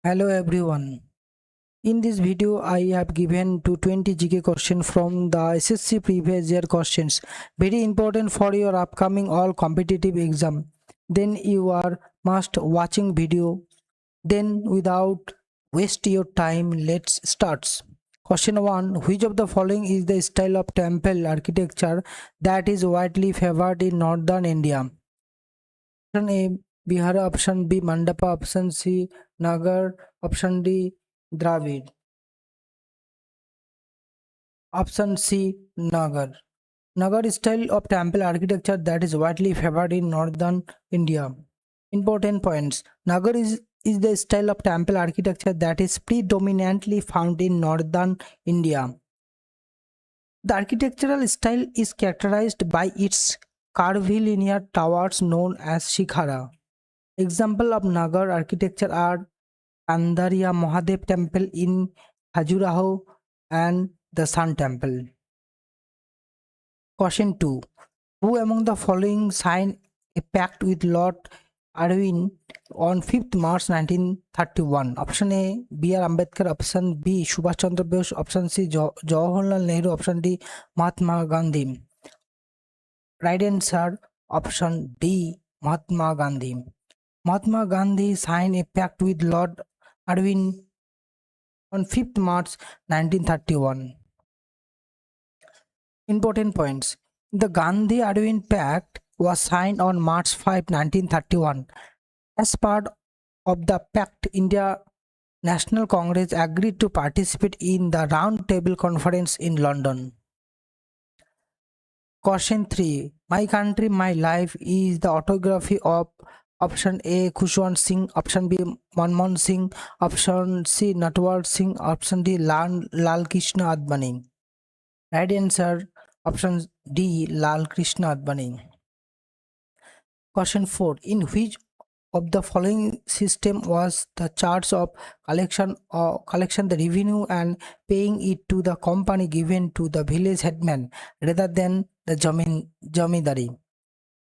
Hello everyone. In this video, I have given to 20 GK questions from the SSC previous year questions. Very important for your upcoming all competitive exam. Then you are must watching video. Then without waste your time, let's start. Question 1. Which of the following is the style of temple architecture that is widely favored in northern India? Option A, Bihar. Option B, Mandapa. Option C, Nagar. Option D, Dravid. Option C, Nagar. Nagar style of temple architecture that is widely favored in northern India. Important points. Nagar is the style of temple architecture that is predominantly found in northern India. The architectural style is characterized by its curvilinear towers known as shikhara. Example of Nagar architecture are Andariya Mahadev Temple in Khajuraho and the Sun Temple. Question 2. Who among the following signed a pact with Lord Irwin on 5th March 1931? Option A, B.R. Ambedkar. Option B, Subhash Chandra Bose. Option C, Jawaharlal Nehru. Option D, Mahatma Gandhi. Right answer, option D, Mahatma Gandhi. Mahatma Gandhi signed a pact with Lord Irwin on 5th March 1931. Important points. The Gandhi-Irwin Pact was signed on March 5, 1931. As part of the pact, India National Congress agreed to participate in the Round Table Conference in London. Question 3. My Country, My Life is the autobiography of option A, Khushwant Singh. Option B, Manmohan Singh. Option C, Natwar Singh. Option D, Lal Krishna Advani. Right answer, option D, Lal Krishna Advani. Question 4. In which of the following system was the charge of collection the revenue and paying it to the company given to the village headman rather than the jamindari?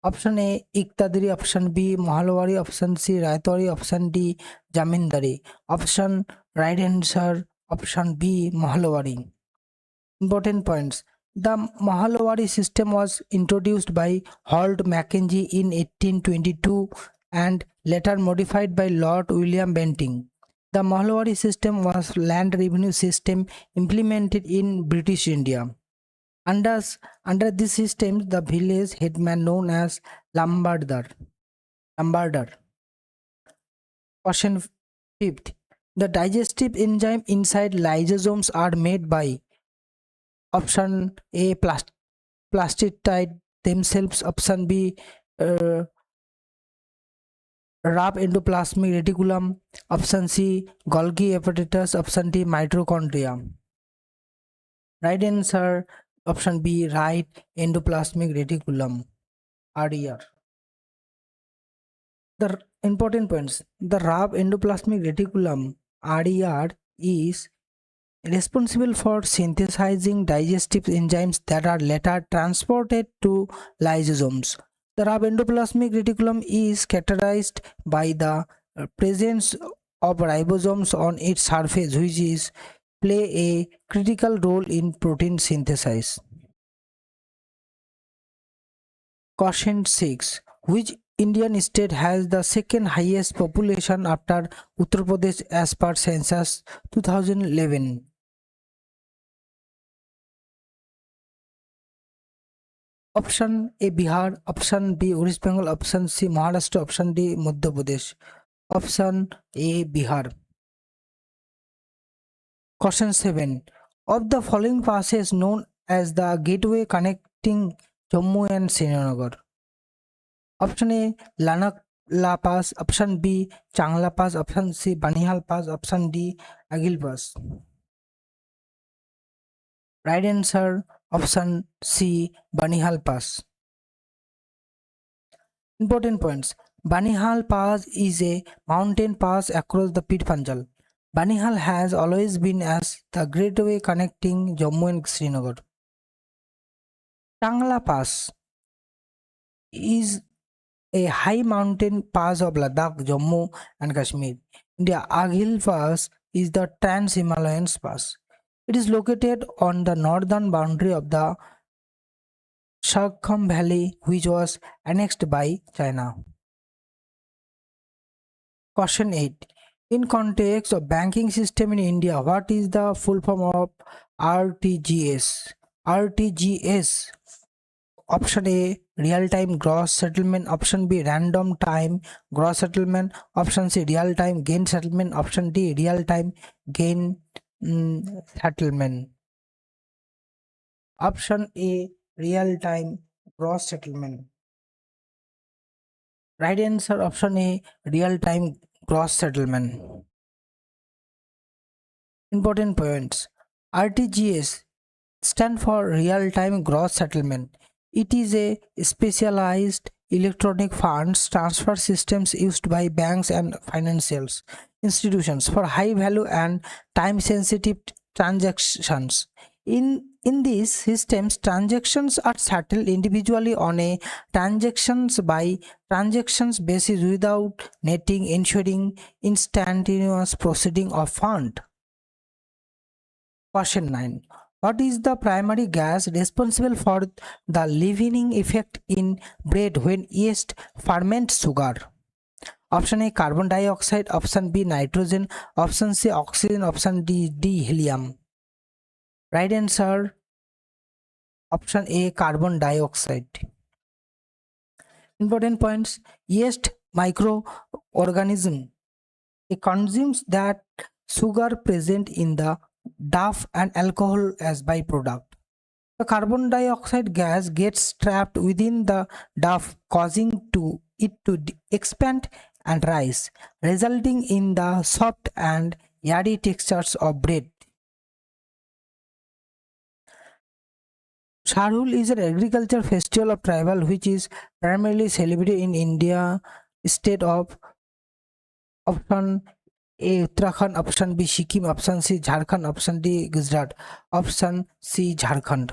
Option A, Iqtadari. Option B, Mahalwari. Option C, Raitwari. Option D, Jamindari. Option right answer, option B, Mahalwari. Important points. The Mahalwari system was introduced by Holt Mackenzie in 1822 and later modified by Lord William Bentinck. The Mahalwari system was land revenue system implemented in British India. Under this system, the village headman known as Lambardar. Question 5th. The digestive enzyme inside lysosomes are made by option A, plastidide themselves. Option B, RAP endoplasmic reticulum. Option C, Golgi apparatus. Option D, mitochondria. Right answer, option B, right endoplasmic reticulum, RER. The important points. The RAP endoplasmic reticulum, RER, is responsible for synthesizing digestive enzymes that are later transported to lysosomes. The RAP endoplasmic reticulum is characterized by the presence of ribosomes on its surface, which play a critical role in protein synthesis. Question 6. Which Indian state has the second highest population after Uttar Pradesh as per census 2011? Option A, Bihar. Option B, West Bengal. Option C, Maharashtra. Option D, Madhya Pradesh. Option A, Bihar. Question 7. Of the following passes known as the gateway connecting Jammu and Srinagar? Option A, Lanakla Pass. Option B, Changla Pass. Option C, Banihal Pass. Option D, Agil Pass. Right answer, option C, Banihal Pass. Important points. Banihal Pass is a mountain pass across the Pir Panjal. Banihal has always been as the gateway connecting Jammu and a high mountain pass of Ladakh, Jammu and Kashmir. India Aghil Pass is the Trans-Himalayan Pass. It is located on the northern boundary of the Shakham Valley, which was annexed by China. Question 8. In context of banking system in India, what is the full form of RTGS? RTGS. Option A, real time gross settlement. Option B, random time gross settlement. Option C, real time gain settlement. Option D, real time gain settlement. Option A, real time gross settlement. Right answer, option A, real time gross settlement. Important points. RTGS stand for real time gross settlement. It is a specialized electronic funds transfer systems used by banks and financial institutions for high value and time sensitive transactions. In these systems, transactions are settled individually on a transactions by transactions basis without netting, ensuring instantaneous proceeding of fund. Question 9. What is the primary gas responsible for the leavening effect in bread when yeast ferments sugar? Option A, carbon dioxide. Option B, nitrogen. Option C, oxygen. Option D, helium. Right answer, option A, carbon dioxide. Important points. Yeast microorganism. It consumes that sugar present in the dough and alcohol as byproduct. The carbon dioxide gas gets trapped within the dough, causing it to expand and rise, resulting in the soft and airy textures of bread. Sharhul is an agriculture festival of tribal which is primarily celebrated in India state of option A, Uttarakhand. Option B, Sikkim. Option C, Jharkhand. Option D, Gujarat. Option C, Jharkhand.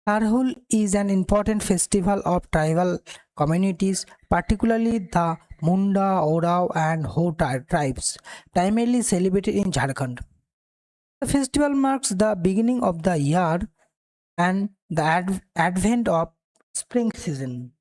Sharhul is an important festival of tribal communities, particularly the Munda, Orao and Ho tribes, primarily celebrated in Jharkhand. The festival marks the beginning of the year and the advent of spring season.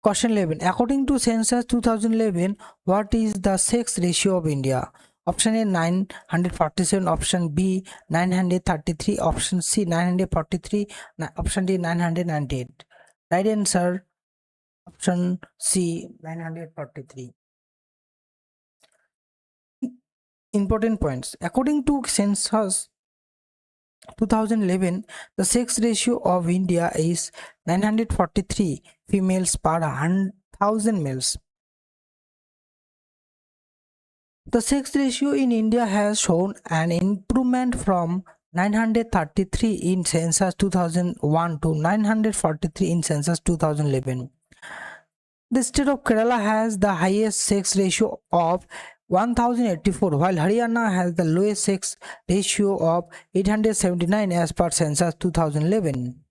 Question 11. According to Census 2011, what is the sex ratio of India? Option A, 947. Option B, 933. Option C, 943. Option D, 998. Right answer, option C, 943. Important points. According to Census 2011, the sex ratio of India is 943 females per 100,000 males. The sex ratio in India has shown an improvement from 933 in census 2001 to 943 in census 2011. The state of Kerala has the highest sex ratio of 1084, while Haryana has the lowest sex ratio of 879 as per census 2011.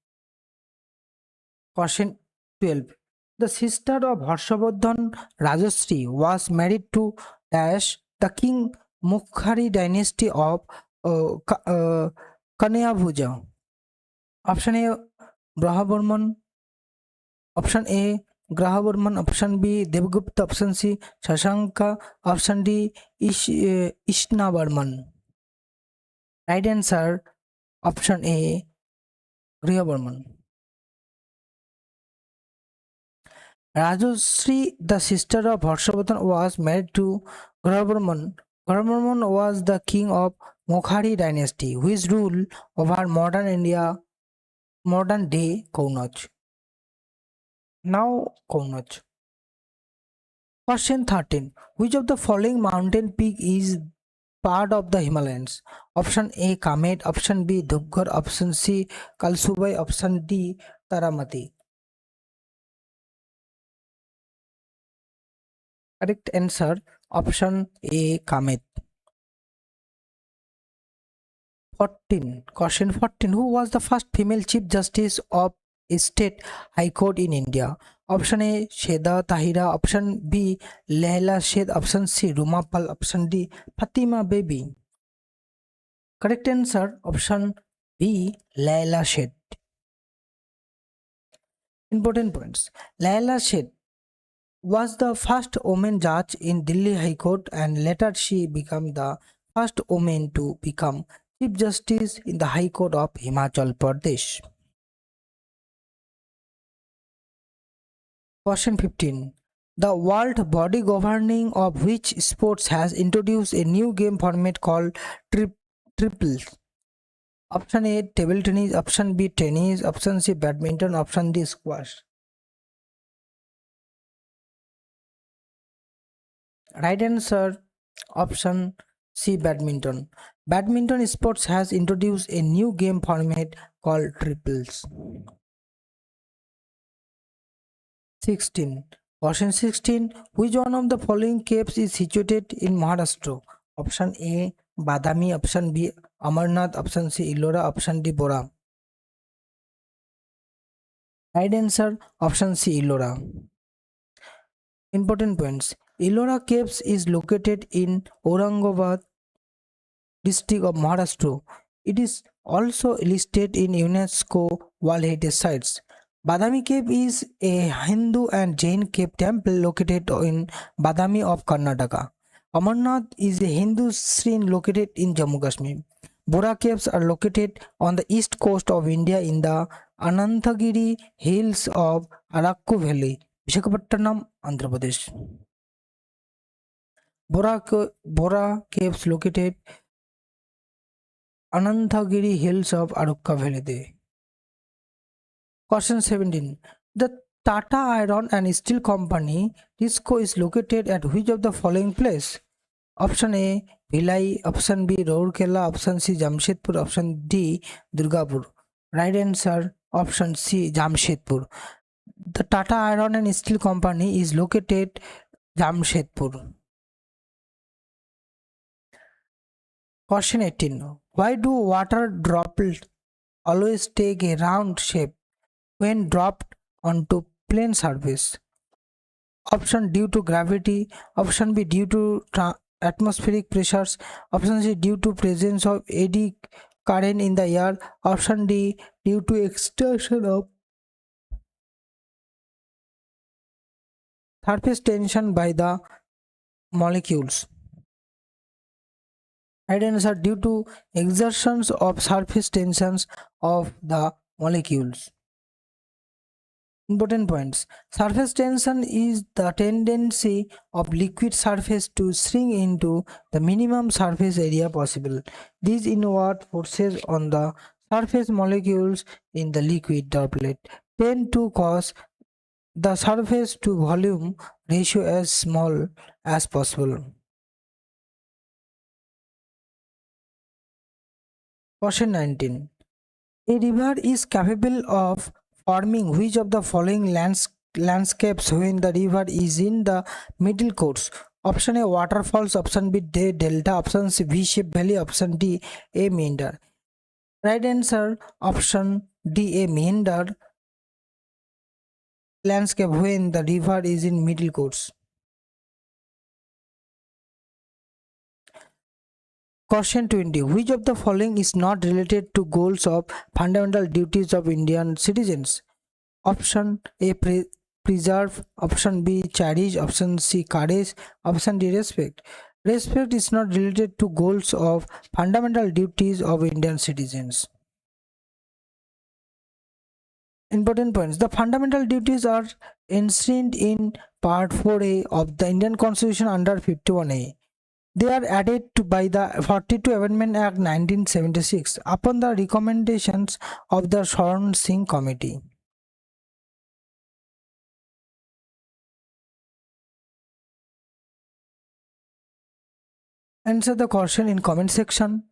Question 12. The sister of Harshavardhan, Rajashri, was married to Dash, the king Mukhari dynasty of Kanayabhuja. Option A, Brahavarman. Option A, Grahavarman. Option B, Devgupta. Option C, Shashanka. Option D, Ishnavarman. Right answer, option A, Grahavarman. Rajashri, the sister of Harshavardhan, was married to Grahavarman. Grahavarman was the king of Mokhari dynasty, which ruled over modern India, modern day Connaught. Now Connaught. Question 13. Which of the following mountain peak is part of the Himalayas? Option A, Kamet. Option B, Dhubghar. Option C, Kalsubai. Option D, Taramati. Correct answer, option A, Kamet. 14. Question 14. Who was the first female Chief Justice of state high court in India? Option A, Sheda Tahira. Option B, Leila Shed. Option C, Rumapal. Option D, Fatima Baby. Correct answer, option B, Leila Shed. Important points. Leila Shed was the first woman judge in Delhi High Court, and later she became the first woman to become Chief Justice in the High Court of Himachal Pradesh. Question 15. The world body governing of which sports has introduced a new game format called triples? Option A, table tennis. Option B, tennis. Option C, badminton. Option D, squash. Right answer, option C, badminton. Badminton sports has introduced a new game format called triples. 16. Question 16. Which one of the following caves is situated in Maharashtra? Option A, Badami. Option B, Amarnath. Option C, Ellora. Option D, Bora. Right answer, option C, Ellora. Important points. Ellora Caves is located in Aurangabad district of Maharashtra. It is also listed in UNESCO World Heritage Sites. Badami Cave is a Hindu and Jain cave temple located in Badami of Karnataka. Amarnath is a Hindu shrine located in Jammu Kashmir. Bora caves are located on the east coast of India in the Anantagiri hills of Arakku Valley, Visakhapatnam, Andhra Pradesh. Bora caves located Anantagiri hills of Arakku Valley. Question 17. The Tata Iron and Steel Company TISCO is located at which of the following place? Option A, Bhilai. Option B, Rourkela. Option C, Jamshedpur. Option D, Durgapur. Right answer, option C, Jamshedpur. The Tata Iron and Steel Company is located Jamshedpur. Question 18. Why do water droplets always take a round shape when dropped onto plane surface? Option due to gravity. Option B due to atmospheric pressures. Option C due to presence of eddy current in the air. Option D due to extraction of surface tension by the molecules. Right answer, due to exertions of surface tensions of the molecules. Important points. Surface tension is the tendency of liquid surface to shrink into the minimum surface area possible. These inward forces on the surface molecules in the liquid droplet tend to cause the surface to volume ratio as small as possible. Question 19. A river is capable of forming which of the following landscapes when the river is in the middle course? Option A, waterfalls. Option B, delta. Option C, V-shaped valley. Option D, a meander. Right answer, option D, a meander landscape when the river is in middle course. Question 20. Which of the following is not related to goals of fundamental duties of Indian citizens? Option A, preserve. Option B, cherish. Option C, courage. Option D, respect. Respect is not related to goals of fundamental duties of Indian citizens. Important points. The fundamental duties are enshrined in Part 4A of the Indian Constitution under 51A. They are added to by the 42 Amendment Act 1976 upon the recommendations of the Sharan Singh Committee. Answer the question in comment section.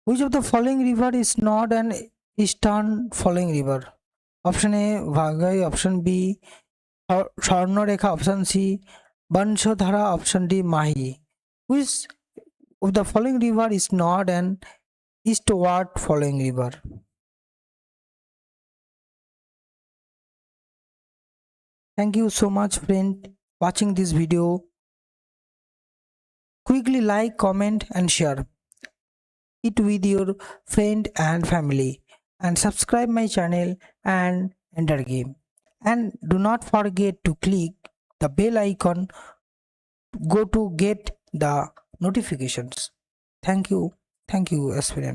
Which of the following river is not an eastern flowing river? Option A, Bhagai. Option B, Swarnarekha. Option C, Banshodhara. Option D, Mahi. Which of the following river is not an eastward flowing river? Thank you so much friend watching this video. Quickly like, comment and share it with your friend and family, and subscribe my channel and enter game. And do not forget to click the bell icon go to get the notifications. Thank you aspirant.